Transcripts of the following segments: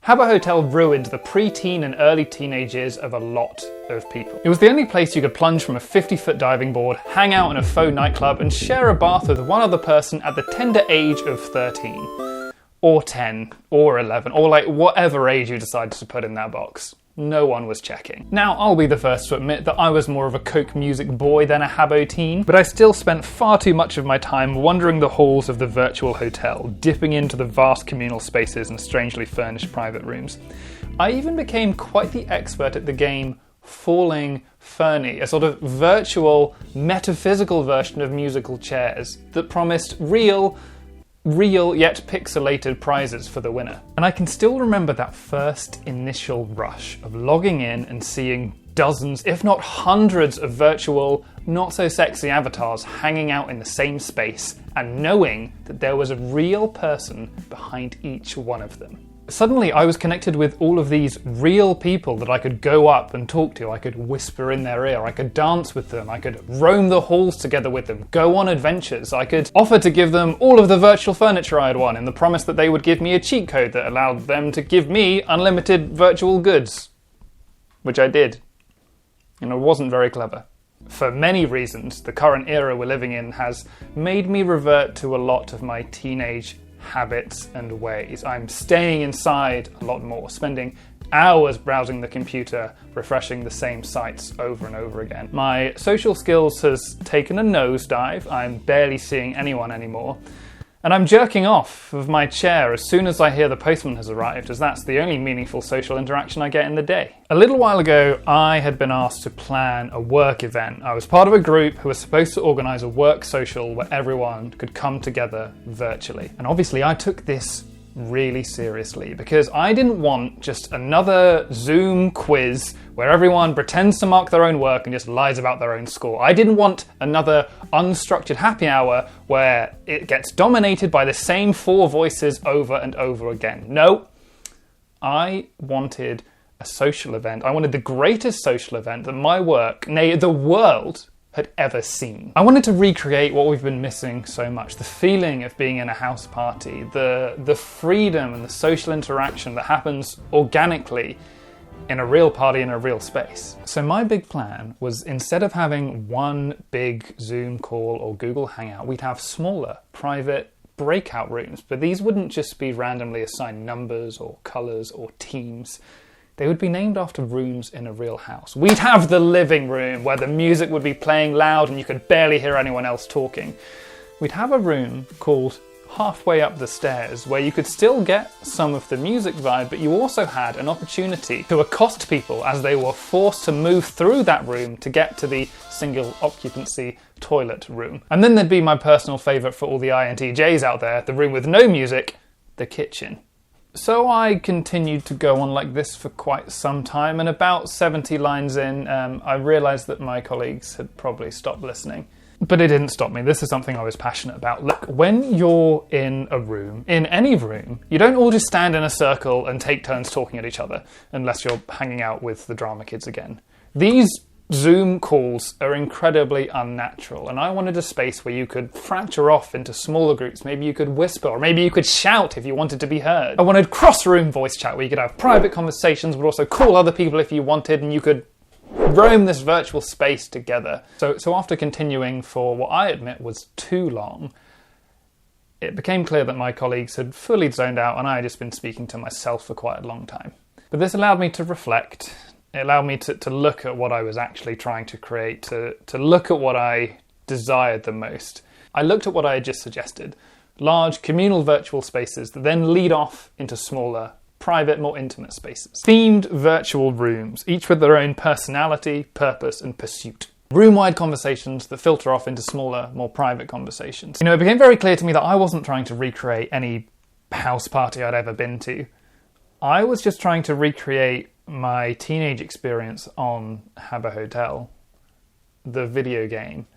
Habbo Hotel ruined the pre-teen and early teenage years of a lot of people. It was the only place you could plunge from a 50-foot diving board, hang out in a faux nightclub, and share a bath with one other person at the tender age of 13. Or 10, or 11, or like whatever age you decided to put in that box. No one was checking. Now, I'll be the first to admit that I was more of a Coke music boy than a Habbo teen, but I still spent far too much of my time wandering the halls of the virtual hotel, dipping into the vast communal spaces and strangely furnished private rooms. I even became quite the expert at the game Falling Fernie, a sort of virtual, metaphysical version of musical chairs that promised real yet pixelated prizes for the winner. And I can still remember that first initial rush of logging in and seeing dozens, if not hundreds of virtual, not so sexy avatars hanging out in the same space and knowing that there was a real person behind each one of them. Suddenly I was connected with all of these real people that I could go up and talk to. I could whisper in their ear, I could dance with them, I could roam the halls together with them, go on adventures, I could offer to give them all of the virtual furniture I had won in the promise that they would give me a cheat code that allowed them to give me unlimited virtual goods. Which I did. And it wasn't very clever. For many reasons, the current era we're living in has made me revert to a lot of my teenage habits and ways. I'm staying inside a lot more, spending hours browsing the computer, refreshing the same sites over and over again. My social skills has taken a nosedive. I'm barely seeing anyone anymore. And I'm jerking off of my chair as soon as I hear the postman has arrived, as that's the only meaningful social interaction I get in the day. A little while ago, I had been asked to plan a work event. I was part of a group who was supposed to organise a work social where everyone could come together virtually. And obviously I took this really seriously because I didn't want just another Zoom quiz where everyone pretends to mark their own work and just lies about their own score. I didn't want another unstructured happy hour where it gets dominated by the same four voices over and over again. No, I wanted a social event. I wanted the greatest social event that my work, nay, the world, had ever seen. I wanted to recreate what we've been missing so much, the feeling of being in a house party, the freedom and the social interaction that happens organically in a real party in a real space. So my big plan was, instead of having one big Zoom call or Google Hangout, we'd have smaller, private breakout rooms, but these wouldn't just be randomly assigned numbers or colours or teams. They would be named after rooms in a real house. We'd have the living room where the music would be playing loud and you could barely hear anyone else talking. We'd have a room called Halfway Up the Stairs where you could still get some of the music vibe, but you also had an opportunity to accost people as they were forced to move through that room to get to the single occupancy toilet room. And then there'd be my personal favourite for all the INTJs out there, the room with no music, the kitchen. So I continued to go on like this for quite some time, and about 70 lines in, I realised that my colleagues had probably stopped listening. But it didn't stop me. This is something I was passionate about. Look, when you're in a room, in any room, you don't all just stand in a circle and take turns talking at each other, unless you're hanging out with the drama kids again. These Zoom calls are incredibly unnatural, and I wanted a space where you could fracture off into smaller groups. Maybe you could whisper, or maybe you could shout if you wanted to be heard. I wanted cross-room voice chat where you could have private conversations but also call other people if you wanted, and you could roam this virtual space together. So after continuing for what I admit was too long, it became clear that my colleagues had fully zoned out and I had just been speaking to myself for quite a long time. But this allowed me to reflect. It allowed me to look at what I was actually trying to create, to look at what I desired the most. I looked at what I had just suggested, large communal virtual spaces that then lead off into smaller, private, more intimate spaces. Themed virtual rooms, each with their own personality, purpose and pursuit. Room-wide conversations that filter off into smaller, more private conversations. You know, it became very clear to me that I wasn't trying to recreate any house party I'd ever been to. I was just trying to recreate my teenage experience on Habbo Hotel, the video game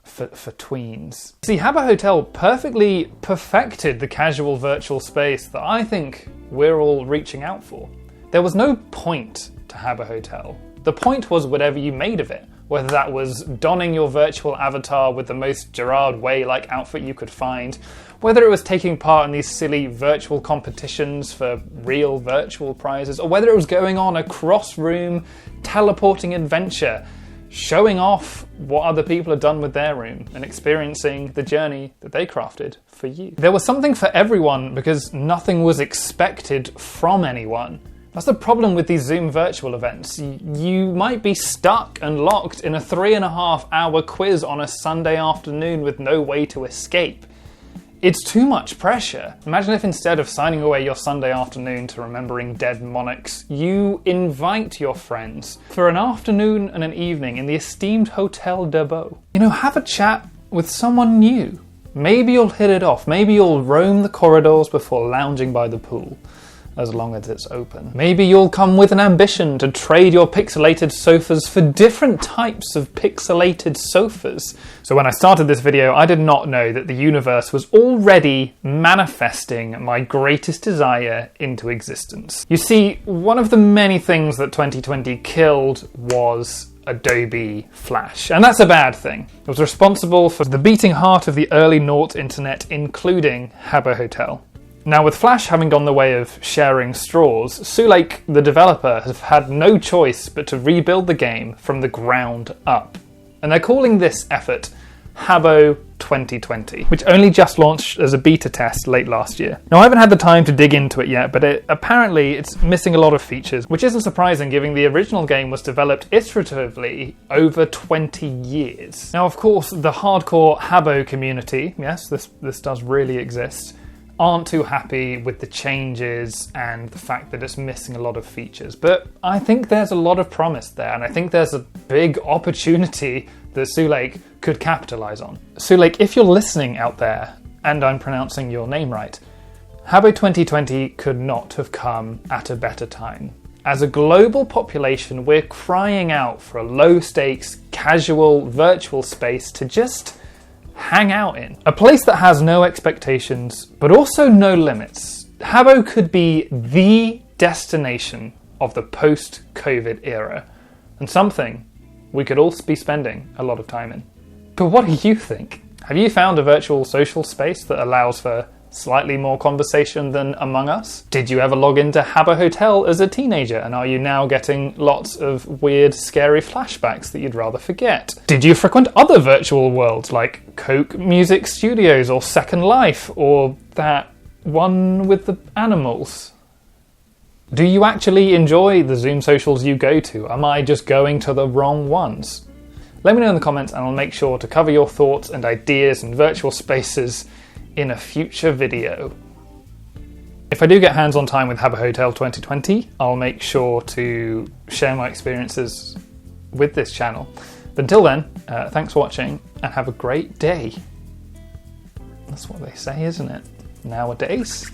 for tweens. See, Habbo Hotel perfectly perfected the casual virtual space that I think we're all reaching out for. There was no point to Habbo Hotel. The point was whatever you made of it, whether that was donning your virtual avatar with the most Gerard Way-like outfit you could find, whether it was taking part in these silly virtual competitions for real virtual prizes, or whether it was going on a cross-room teleporting adventure, showing off what other people had done with their room and experiencing the journey that they crafted for you. There was something for everyone because nothing was expected from anyone. That's the problem with these Zoom virtual events. You might be stuck and locked in a 3.5-hour quiz on a Sunday afternoon with no way to escape. It's too much pressure. Imagine if instead of signing away your Sunday afternoon to remembering dead monarchs, you invite your friends for an afternoon and an evening in the esteemed Hotel Habbo. Have a chat with someone new. Maybe you'll hit it off. Maybe you'll roam the corridors before lounging by the pool, as long as it's open. Maybe you'll come with an ambition to trade your pixelated sofas for different types of pixelated sofas. So when I started this video, I did not know that the universe was already manifesting my greatest desire into existence. You see, one of the many things that 2020 killed was Adobe Flash, and that's a bad thing. It was responsible for the beating heart of the early naught internet, including Habbo Hotel. Now, with Flash having gone the way of sharing straws, Sulake, the developer, have had no choice but to rebuild the game from the ground up. And they're calling this effort Habbo 2020, which only just launched as a beta test late last year. Now, I haven't had the time to dig into it yet, but apparently it's missing a lot of features, which isn't surprising given the original game was developed iteratively over 20 years. Now, of course, the hardcore Habbo community, yes, this does really exist, aren't too happy with the changes and the fact that it's missing a lot of features. But I think there's a lot of promise there, and I think there's a big opportunity that Sulake could capitalize on. Sulake, if you're listening out there, and I'm pronouncing your name right, Habbo 2020 could not have come at a better time. As a global population, we're crying out for a low-stakes, casual, virtual space to just hang out in. A place that has no expectations, but also no limits. Habbo could be the destination of the post-COVID era, and something we could all be spending a lot of time in. But what do you think? Have you found a virtual social space that allows for slightly more conversation than Among Us? Did you ever log into Habbo Hotel as a teenager, and are you now getting lots of weird, scary flashbacks that you'd rather forget? Did you frequent other virtual worlds like Coke Music Studios or Second Life, or that one with the animals? Do you actually enjoy the Zoom socials you go to? Am I just going to the wrong ones? Let me know in the comments and I'll make sure to cover your thoughts and ideas and virtual spaces in a future video. If I do get hands-on time with Habbo Hotel 2020, I'll make sure to share my experiences with this channel. But until then, thanks for watching and have a great day. That's what they say, isn't it? Nowadays.